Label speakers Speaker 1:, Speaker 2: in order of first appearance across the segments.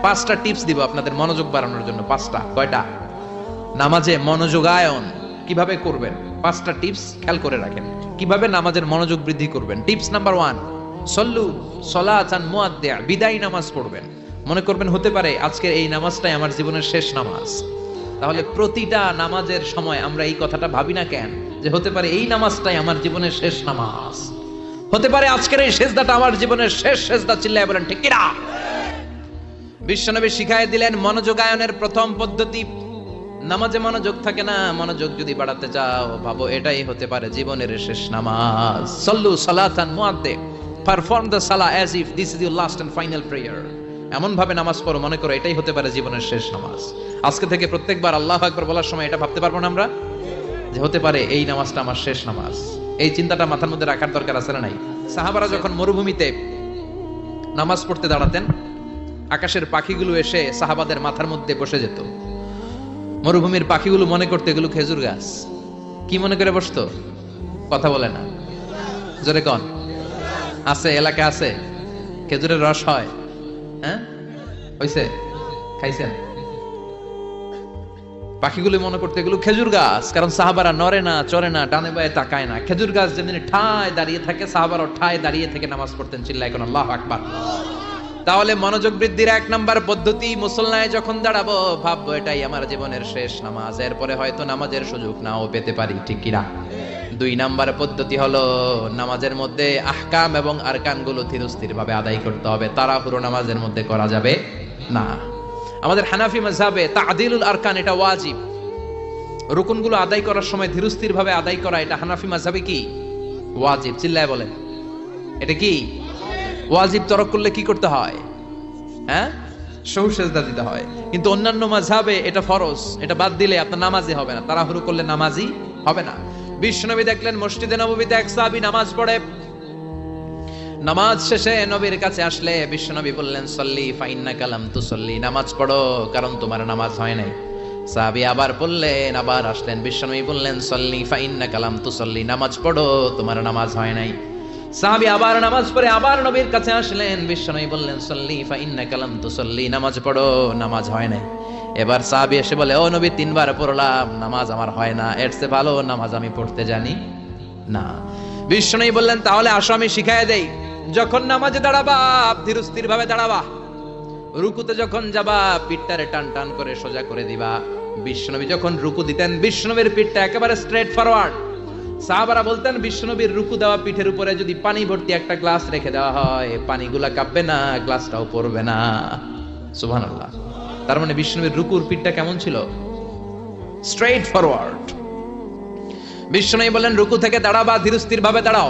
Speaker 1: পাঁচটা টিপস দিব আপনাদের মনোযোগ বাড়ানোর জন্য। পাঁচটা। কয়টা? নামাজে মনোযোগায়ন কিভাবে করবেন, পাঁচটা টিপস খেয়াল করে রাখেন কিভাবে নামাজের মনোযোগ বৃদ্ধি করবেন। টিপস নাম্বার 1, সল্লু সলাতান মুআদ্দিয়া, বিদায় নামাজ পড়বেন। মনে করবেন হতে পারে আজকের এই নামাজটাই আমার জীবনের শেষ নামাজ। তাহলে প্রতিটা নামাজের সময় আমরা এই কথাটা ভাবি না কেন যে হতে পারে এই নামাজটাই আমার জীবনের শেষ নামাজ, হতে পারে আজকের এই সেজদাটা আমার জীবনের শেষ সেজদা। চিল্লায় বলেন ঠিক কিনা? বিশ্বনবী শিখায় দিলেন মনোযোগায়নের প্রথম পদ্ধতি। নামাজে মনোযোগ থাকে না, মনোযোগ যদি বাড়াতে চাও ভাবো এটাই হতে পারে জীবনের শেষ নামাজ। সল্লু সালাতান মুআদ্দিয়া, পারফর্ম দ্য সালাহ as if this is your last and final prayer. এমন ভাবে নামাজ পড়ো মনে করো এটাই হতে পারে জীবনের শেষ নামাজ। আজকে থেকে প্রত্যেকবার আল্লাহু আকবার বলার সময় এটা ভাবতে পারবো না আমরা যে হতে পারে এই নামাজটা আমার শেষ নামাজ। এই চিন্তাটা মাথার মধ্যে রাখার দরকার আছে না নাই? সাহাবারা যখন মরুভূমিতে নামাজ পড়তে দাঁড়াতেন, আকাশের পাখিগুলো এসে সাহাবাদের মাথার মধ্যে বসে যেত। মরুভূমির পাখিগুলো মনে করতে এগুলো খেজুর গাছ। কি মনে করে বসতো? কথা বলে না, জোরে কন। আছে এলাকা আছে খেজুরের রস হয়? হ্যাঁ হইছে? খাইছেন? পাখিগুলো মনে করতে এগুলো খেজুর গাছ, কারণ সাহাবারা নড়ে না, চড়ে না, ডানে বায়ে তাকায় না। খেজুর গাছ যেদিন ঠায় দাঁড়িয়ে থাকে, সাহাবারা ঠায় দাঁড়িয়ে থেকে নামাজ পড়তেন। চিল্লায় কোন আল্লাহু আকবার। তাহলে মনোযোগ বৃদ্ধির 1 নাম্বার পদ্ধতি, মুসল্লায় যখন দাঁড়াবো ভাববো এটাই আমার জীবনের শেষ নামাজ, এরপরে হয়তো নামাজের সুযোগ নাও পেতে পারি। ঠিক কিনা? 2 নাম্বার পদ্ধতি হলো নামাজের মধ্যে আহকাম এবং আরকান গুলো ধীরস্থির ভাবে আদায় করতে হবে। তাড়াহুড়ো নামাজের মধ্যে করা যাবে না। আমাদের হানাফি মাযহাবে তা'দিলুল আরকান এটা ওয়াজিব। রুকুনগুলো আদায় করার সময় ধীরস্থির ভাবে আদায় করা এটা হানাফি মাযহাবে কি? ওয়াজিব। চিল্লায় বলেন এটা কি ওয়াজিব? তরক করলে কি করতে হয়? হ্যাঁ, সহু সেজদা দিতে হয়। কিন্তু অন্যান্য মাযহাবে এটা ফরজ, এটা বাদ দিলে আপনার নামাজই হবে না, তাড়াহুড়ো করলে নামাজই হবে না। বিশ্বনবী দেখলেন মসজিদে নববীতে এক সাহাবী নামাজ পড়ে। নামাজ শেষে নবীর কাছে আসলে বিশ্বনবী বললেন সল্লি ফাইন্নাকা লাম তুসল্লি, নামাজ পড়ো কারণ তোমার নামাজ হয় নাই। সাহাবী আবার বললেন, আবার আসলেন, বিশ্বনবী বললেন সল্লি ফাইন্নাকা লাম তুসল্লি, নামাজ পড়ো তোমার নামাজ হয় নাই। সাহাবী আবার নামাজ পড়ে আবার নবীর কাছে আসলেন, বিশ্বনবী বললেন সল্লি ফাইন্নাকা লাম তুসল্লি, নামাজ পড়ো নামাজ হয় নাই। এবার সাহাবী এসে বলে, ও নবী 3 বার পড়লাম নামাজ আমার হয় না, এর চেয়ে ভালো নামাজ আমি পড়তে জানি না। বিশ্বনবী বললেন তাহলে আসো আমি শিখায় দেই। যখন নামাজে দাঁড়াবা ধীরস্থির ভাবে দাঁড়াবা, রুকুতে যখন যাবা পিঠটারে টান টান করে সোজা করে দিবা। বিশ্বনবী যখন রুকু দিতেন বিশ্বনবীর পিঠটা একেবারে স্ট্রেট ফরওয়ার্ড। সাহাবারা বলতেন বিশ্বনবীর রুকু দেওয়া পিঠের উপরে যদি পানি ভর্তি একটা গ্লাস রেখে দেওয়া হয় পানিগুলা কাঁপবে না, গ্লাসটাও পড়বে না। সুবহানাল্লাহ। তার মানে বিশ্বনবীর রুকুর পিঠটা কেমন ছিল? Straight forward. বিশ্বনবী বলেন রুকু থেকে দাঁড়াবা ধীরস্থির ভাবে দাঁড়াও,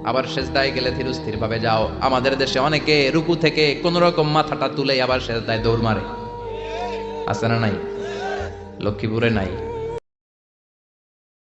Speaker 1: আবার সেজদায় গেলে ধীরস্থির ভাবে যাও। আমাদের দেশে অনেকে রুকু থেকে কোন রকম মাথাটা তুলে আবার সেজদায় দৌড় মারে, আছে না নাই? লক্ষ্মীপুরে নাই।